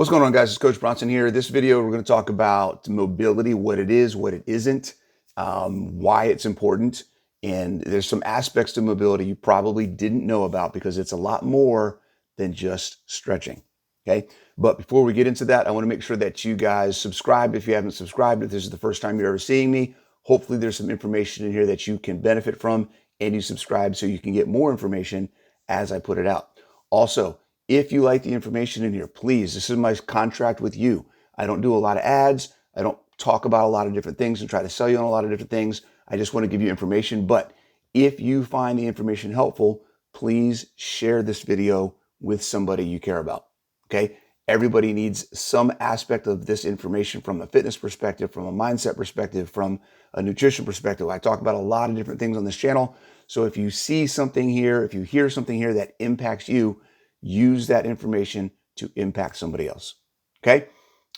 What's going on, guys? It's Coach Bronson here. This video, we're going to talk about mobility, what it is, what it isn't, why it's important. And there's some aspects to mobility you probably didn't know about because it's a lot more than just stretching. Okay. But before we get into that, I want to make sure that you guys subscribe if you haven't subscribed. If this is the first time you're ever seeing me, hopefully there's some information in here that you can benefit from, and you subscribe so you can get more information as I put it out. Also, if you like the information in here, please, this is my contract with you. I don't do a lot of ads. I don't talk about a lot of different things and try to sell you on a lot of different things. I just want to give you information. But if you find the information helpful, please share this video with somebody you care about. Okay? Everybody needs some aspect of this information from a fitness perspective, from a mindset perspective, from a nutrition perspective. I talk about a lot of different things on this channel. So if you see something here, if you hear something here that impacts you, use that information to impact somebody else. Okay?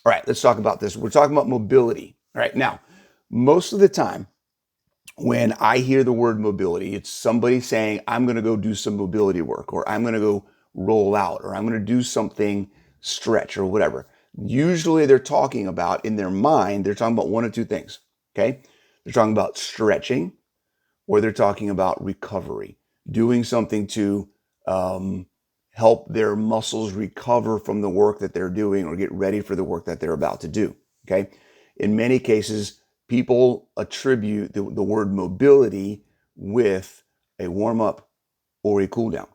All right, let's talk about this. We're talking about mobility. All right, now, most of the time when I hear the word mobility, it's somebody saying, I'm going to go do some mobility work, or I'm going to go roll out, or I'm going to do something stretch or whatever. Usually they're talking about, in their mind, they're talking about one of two things. Okay? They're talking about stretching, or they're talking about recovery, doing something to help their muscles recover from the work that they're doing or get ready for the work that they're about to do. Okay. In many cases, people attribute the word mobility with a warm up or a cool down.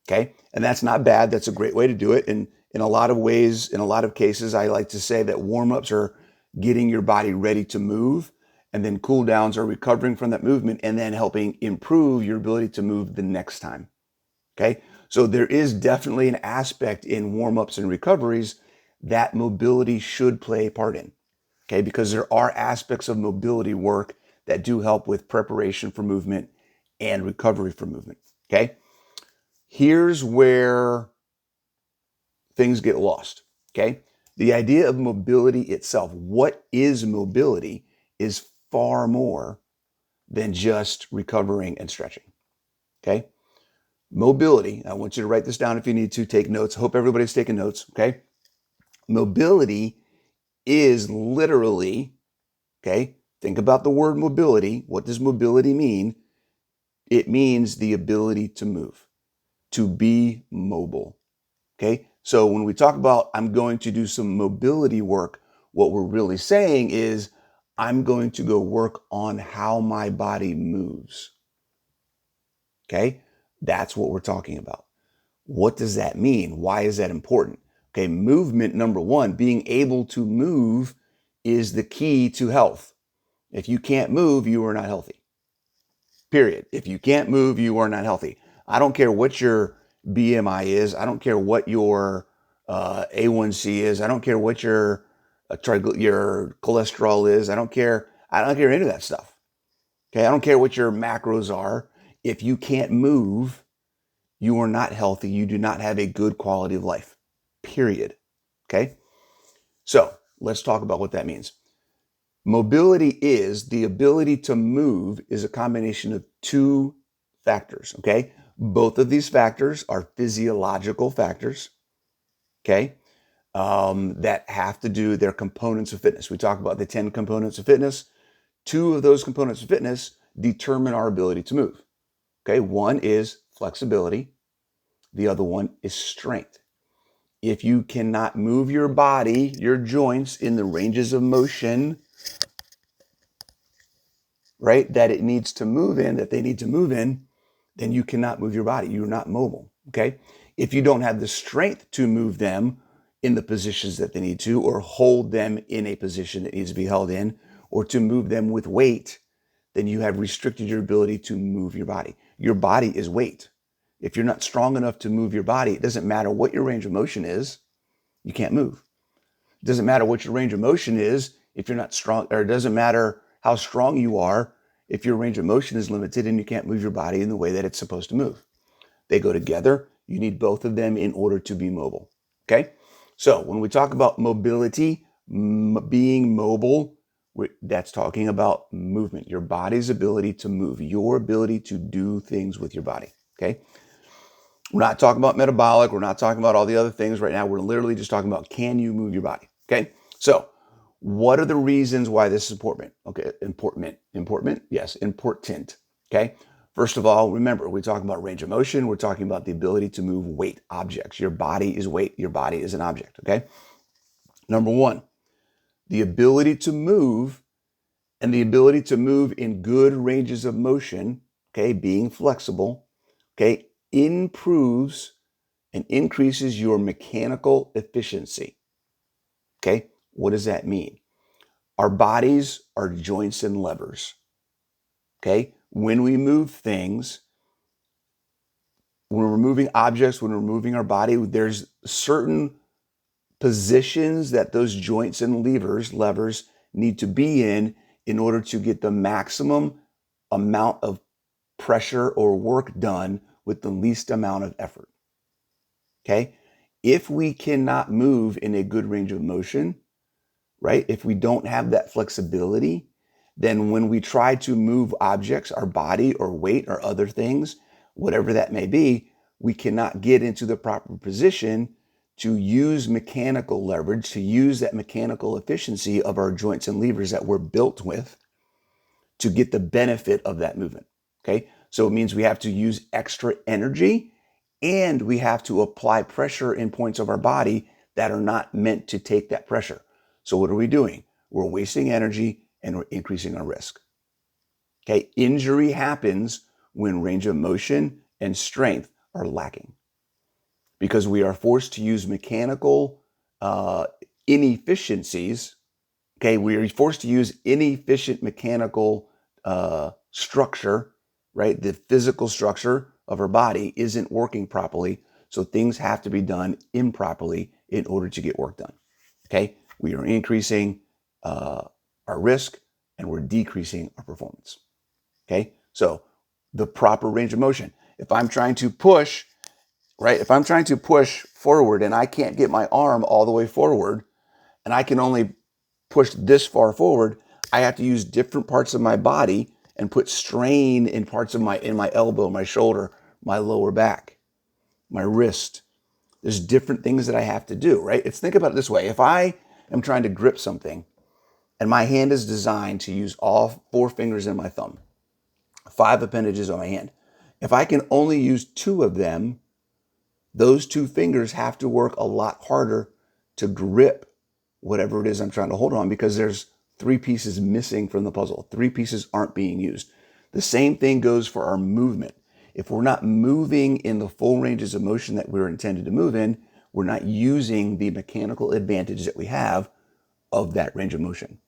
Okay. And that's not bad. That's a great way to do it. And in a lot of ways, in a lot of cases, I like to say that warm ups are getting your body ready to move, and then cool downs are recovering from that movement and then helping improve your ability to move the next time. Okay. So there is definitely an aspect in warm-ups and recoveries that mobility should play a part in. Okay. Because there are aspects of mobility work that do help with preparation for movement and recovery for movement. Okay. Here's where things get lost. Okay. The idea of mobility itself, what is mobility, is far more than just recovering and stretching. Okay. Mobility, I want you to write this down if you need to, take notes. I hope everybody's taking notes, okay? Mobility is literally, okay, think about the word mobility. What does mobility mean? It means the ability to move, to be mobile, okay? So when we talk about I'm going to do some mobility work, what we're really saying is I'm going to go work on how my body moves, okay? That's what we're talking about. What does that mean? Why is that important? Okay, movement, number one, being able to move is the key to health. If you can't move, you are not healthy. Period. If you can't move, you are not healthy. I don't care what your BMI is. I don't care what your A1C is. I don't care what your cholesterol is. I don't care any of that stuff. Okay, I don't care what your macros are. If you can't move, you are not healthy. You do not have a good quality of life, period. Okay. So let's talk about what that means. Mobility is the ability to move is a combination of two factors. Okay. Both of these factors are physiological factors. Okay. That have to do, they're components of fitness. We talk about the 10 components of fitness. Two of those components of fitness determine our ability to move. Okay. One is flexibility. The other one is strength. If you cannot move your body, your joints in the ranges of motion, right, that it needs to move in, that they need to move in, then you cannot move your body. You're not mobile. Okay. If you don't have the strength to move them in the positions that they need to, or hold them in a position that needs to be held in, or to move them with weight, then you have restricted your ability to move your body. Your body is weight. If you're not strong enough to move your body, it doesn't matter what your range of motion is, you can't move. It doesn't matter what your range of motion is if you're not strong, or it doesn't matter how strong you are if your range of motion is limited and you can't move your body in the way that it's supposed to move. They go together. You need both of them in order to be mobile. Okay? So when we talk about mobility, being mobile, that's talking about movement, your body's ability to move, your ability to do things with your body. Okay? We're not talking about metabolic. We're not talking about all the other things right now. We're literally just talking about, can you move your body? Okay. So what are the reasons why this is important? Okay. Important. Yes. Important. Okay. First of all, remember, we're talking about range of motion. We're talking about the ability to move weight objects. Your body is weight. Your body is an object. Okay. Number one, the ability to move and the ability to move in good ranges of motion, okay, being flexible, okay, improves and increases your mechanical efficiency. Okay, what does that mean? Our bodies are joints and levers. Okay, when we move things, when we're moving objects, when we're moving our body, there's certain positions that those joints and levers need to be in order to get the maximum amount of pressure or work done with the least amount of effort. Okay. If we cannot move in a good range of motion, right? If we don't have that flexibility, then when we try to move objects, our body or weight or other things, whatever that may be, we cannot get into the proper position to use mechanical leverage, to use that mechanical efficiency of our joints and levers that we're built with to get the benefit of that movement. Okay. So it means we have to use extra energy and we have to apply pressure in points of our body that are not meant to take that pressure. So what are we doing? We're wasting energy and we're increasing our risk. Okay. Injury happens when range of motion and strength are lacking because we are forced to use mechanical inefficiencies. Okay. We are forced to use inefficient mechanical structure, right? The physical structure of our body isn't working properly. So things have to be done improperly in order to get work done. Okay. We are increasing our risk and we're decreasing our performance. Okay. So the proper range of motion. If I'm trying to push, right? If I'm trying to push forward and I can't get my arm all the way forward and I can only push this far forward, I have to use different parts of my body and put strain in parts of my elbow, my shoulder, my lower back, my wrist. There's different things that I have to do, right? Think about it this way. If I am trying to grip something and my hand is designed to use all 4 fingers and my thumb, 5 appendages on my hand. If I can only use 2 of them, those 2 fingers have to work a lot harder to grip whatever it is I'm trying to hold on because there's 3 pieces missing from the puzzle. 3 pieces aren't being used. The same thing goes for our movement. If we're not moving in the full ranges of motion that we're intended to move in, we're not using the mechanical advantage that we have of that range of motion.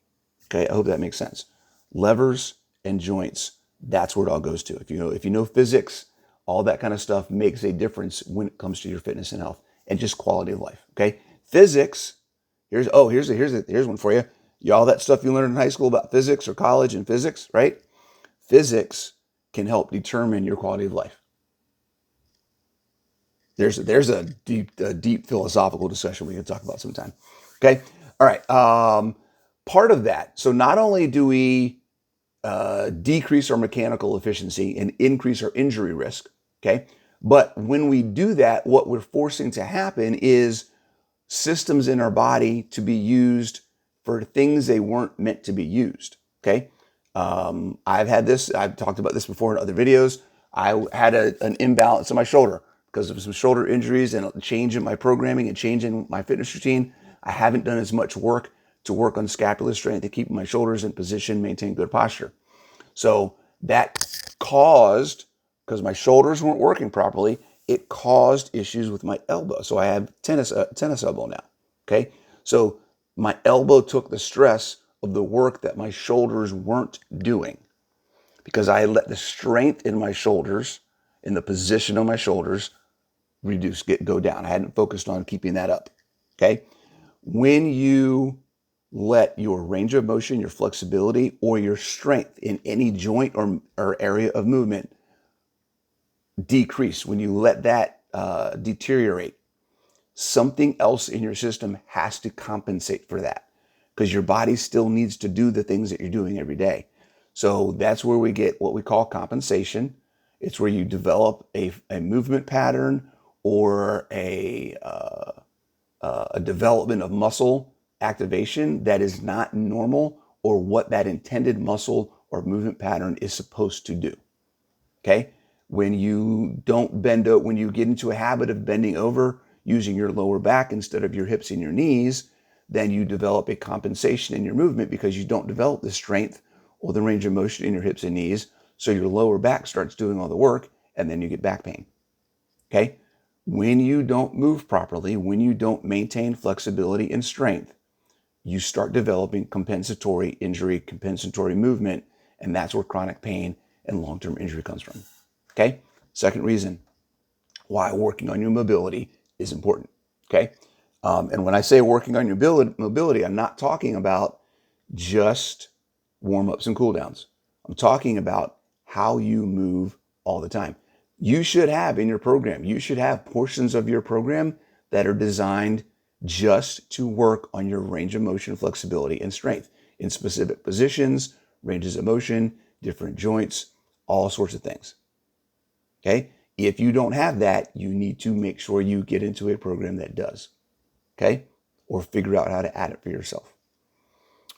Okay, I hope that makes sense. Levers and joints, that's where it all goes to. If you know physics, all that kind of stuff makes a difference when it comes to your fitness and health and just quality of life. Okay, physics. Here's one for you. All that stuff you learned in high school about physics or college and physics, right? Physics can help determine your quality of life. There's a deep philosophical discussion we can talk about sometime. Okay, all right. Part of that. So not only do we decrease our mechanical efficiency and increase our injury risk, okay, but when we do that, what we're forcing to happen is systems in our body to be used for things they weren't meant to be used. Okay. I've talked about this before in other videos. I had an imbalance in my shoulder because of some shoulder injuries and a change in my programming and change in my fitness routine. I haven't done as much work to work on scapular strength to keep my shoulders in position, maintain good posture. So that caused, because my shoulders weren't working properly, it caused issues with my elbow. So I have tennis elbow now. Okay. So my elbow took the stress of the work that my shoulders weren't doing because I let the strength in my shoulders, in the position of my shoulders, go down. I hadn't focused on keeping that up. Okay. When you let your range of motion, your flexibility, or your strength in any joint or area of movement decrease, when you let that deteriorate, something else in your system has to compensate for that because your body still needs to do the things that you're doing every day. So that's where we get what we call compensation. It's where you develop a movement pattern or a development of muscle activation that is not normal or what that intended muscle or movement pattern is supposed to do. Okay? When you don't bend out, when you get into a habit of bending over using your lower back instead of your hips and your knees, then you develop a compensation in your movement because you don't develop the strength or the range of motion in your hips and knees. So your lower back starts doing all the work and then you get back pain. Okay? When you don't move properly, when you don't maintain flexibility and strength, you start developing compensatory injury, compensatory movement, and that's where chronic pain and long-term injury comes from. Okay? Second reason why working on your mobility is important. Okay? And when I say working on your mobility, I'm not talking about just warm-ups and cool-downs. I'm talking about how you move all the time. You should have in your program, you should have portions of your program that are designed just to work on your range of motion, flexibility, and strength in specific positions, ranges of motion, different joints, all sorts of things. Okay? If you don't have that, you need to make sure you get into a program that does. Okay? Or figure out how to add it for yourself.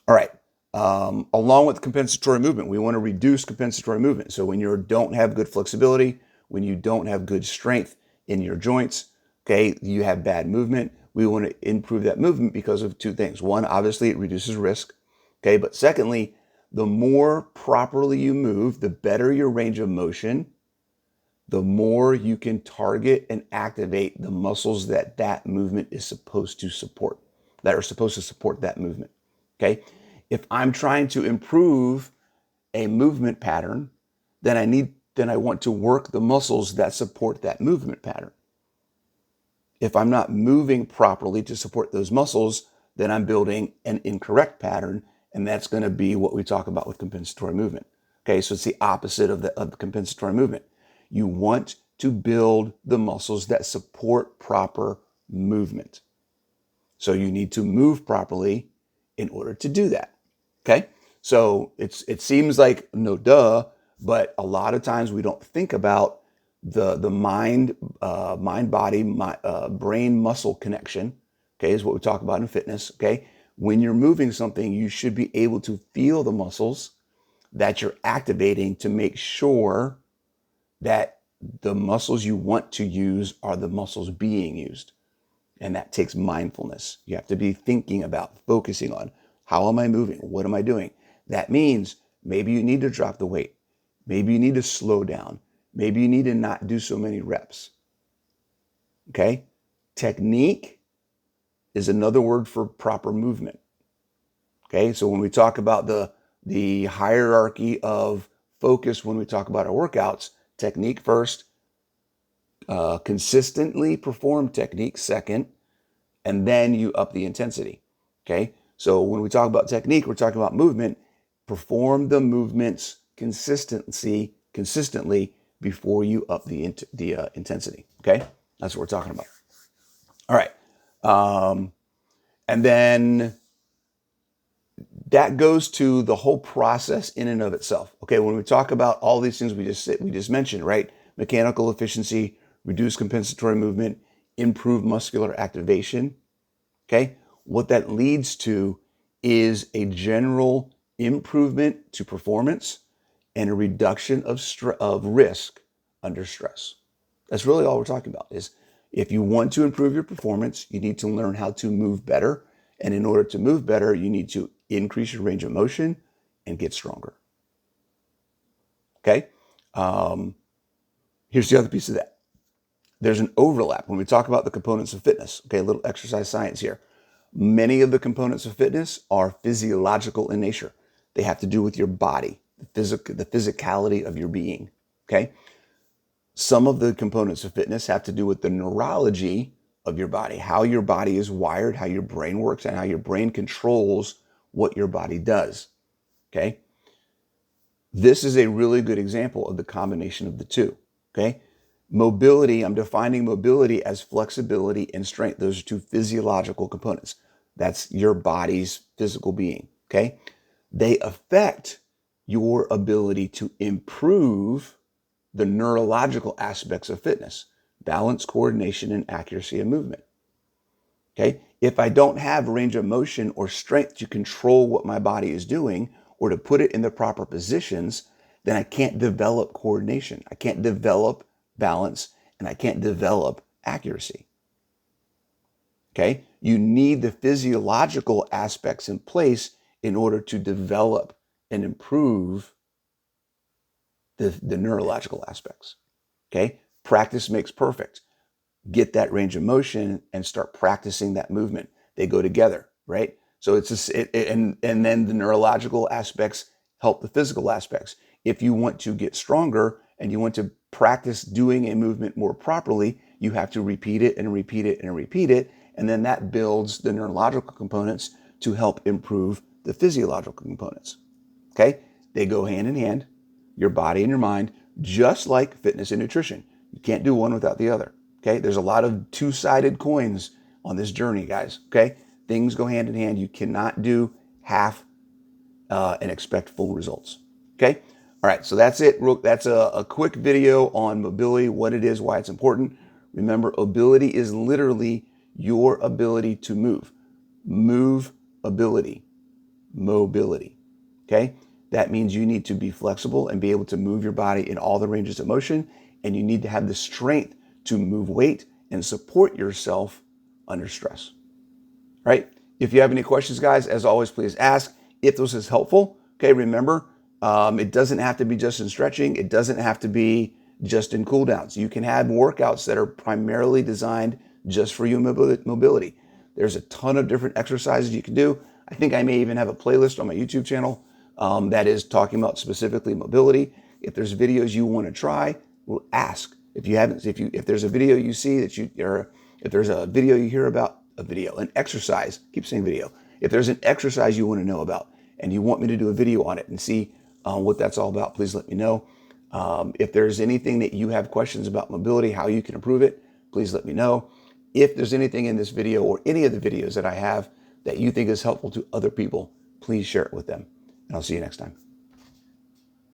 All right. Along with compensatory movement, we want to reduce compensatory movement. So when you don't have good flexibility, when you don't have good strength in your joints, okay, you have bad movement. We want to improve that movement because of two things. One, obviously, it reduces risk. Okay, but secondly, the more properly you move, the better your range of motion, the more you can target and activate the muscles that that movement is supposed to support, that are supposed to support that movement. Okay, if I'm trying to improve a movement pattern, then I want to work the muscles that support that movement pattern. If I'm not moving properly to support those muscles, then I'm building an incorrect pattern, and that's going to be what we talk about with compensatory movement. Okay, so it's the opposite of the compensatory movement. You want to build the muscles that support proper movement. So you need to move properly in order to do that. Okay, so it seems like no duh, but a lot of times we don't think about the mind body brain muscle connection. Okay, is what we talk about in fitness. Okay, when you're moving something, you should be able to feel the muscles that you're activating to make sure that the muscles you want to use are the muscles being used. And that takes mindfulness. You have to be thinking about, focusing on, how am I moving? What am I doing? That means maybe you need to drop the weight. Maybe you need to slow down. Maybe you need to not do so many reps. Okay? Technique is another word for proper movement. Okay? So when we talk about the hierarchy of focus, when we talk about our workouts, technique first, consistently perform technique second, and then you up the intensity. Okay? So when we talk about technique, we're talking about movement. Perform the movements consistently before you up the intensity. Okay? That's what we're talking about. All right. And then that goes to the whole process in and of itself. Okay, when we talk about all these things we just mentioned, right? Mechanical efficiency, reduce compensatory movement, improve muscular activation. Okay, what that leads to is a general improvement to performance and a reduction of risk under stress. That's really all we're talking about. Is if you want to improve your performance, you need to learn how to move better. And in order to move better, you need to increase your range of motion and get stronger. Okay? Here's the other piece of that. There's an overlap when we talk about the components of fitness. Okay, a little exercise science here. Many of the components of fitness are physiological in nature. They have to do with your body, the physicality of your being. Okay? Some of the components of fitness have to do with the neurology of your body, how your body is wired, how your brain works, and how your brain controls what your body does. Okay? This is a really good example of the combination of the two. Okay? Mobility, I'm defining mobility as flexibility and strength. Those are two physiological components. That's your body's physical being. Okay? They affect your ability to improve the neurological aspects of fitness. balance, coordination, and accuracy of movement. Okay? If I don't have range of motion or strength to control what my body is doing or to put it in the proper positions, then I can't develop coordination. I can't develop balance, and I can't develop accuracy. Okay? You need the physiological aspects in place in order to develop and improve the neurological aspects. Okay? Practice makes perfect. Get that range of motion and start practicing that movement. They go together, right? So and then the neurological aspects help the physical aspects. If you want to get stronger and you want to practice doing a movement more properly, you have to repeat it and repeat it and repeat it. And then that builds the neurological components to help improve the physiological components. Okay? They go hand in hand, your body and your mind, just like fitness and nutrition. You can't do one without the other. Okay? There's a lot of two-sided coins on this journey, guys. Okay? Things go hand in hand. You cannot do half and expect full results. Okay? All right, so that's it. That's a quick video on mobility, what it is, why it's important. Remember, ability is literally your ability to move. Move ability, mobility. Okay? That means you need to be flexible and be able to move your body in all the ranges of motion, and you need to have the strength to move weight and support yourself under stress. All right? If you have any questions, guys, as always, please ask. If this is helpful, okay, remember, it doesn't have to be just in stretching. It doesn't have to be just in cool downs. You can have workouts that are primarily designed just for your mobility. There's a ton of different exercises you can do. I think I may even have a playlist on my YouTube channel that is talking about specifically mobility. If there's videos you want to try, well, ask. If there's a video you see if there's a video you hear about, an exercise, keep saying video. If there's an exercise you want to know about and you want me to do a video on it and see what that's all about, please let me know. If there's anything that you have questions about mobility, how you can improve it, please let me know. If there's anything in this video or any of the videos that I have that you think is helpful to other people, please share it with them. And I'll see you next time.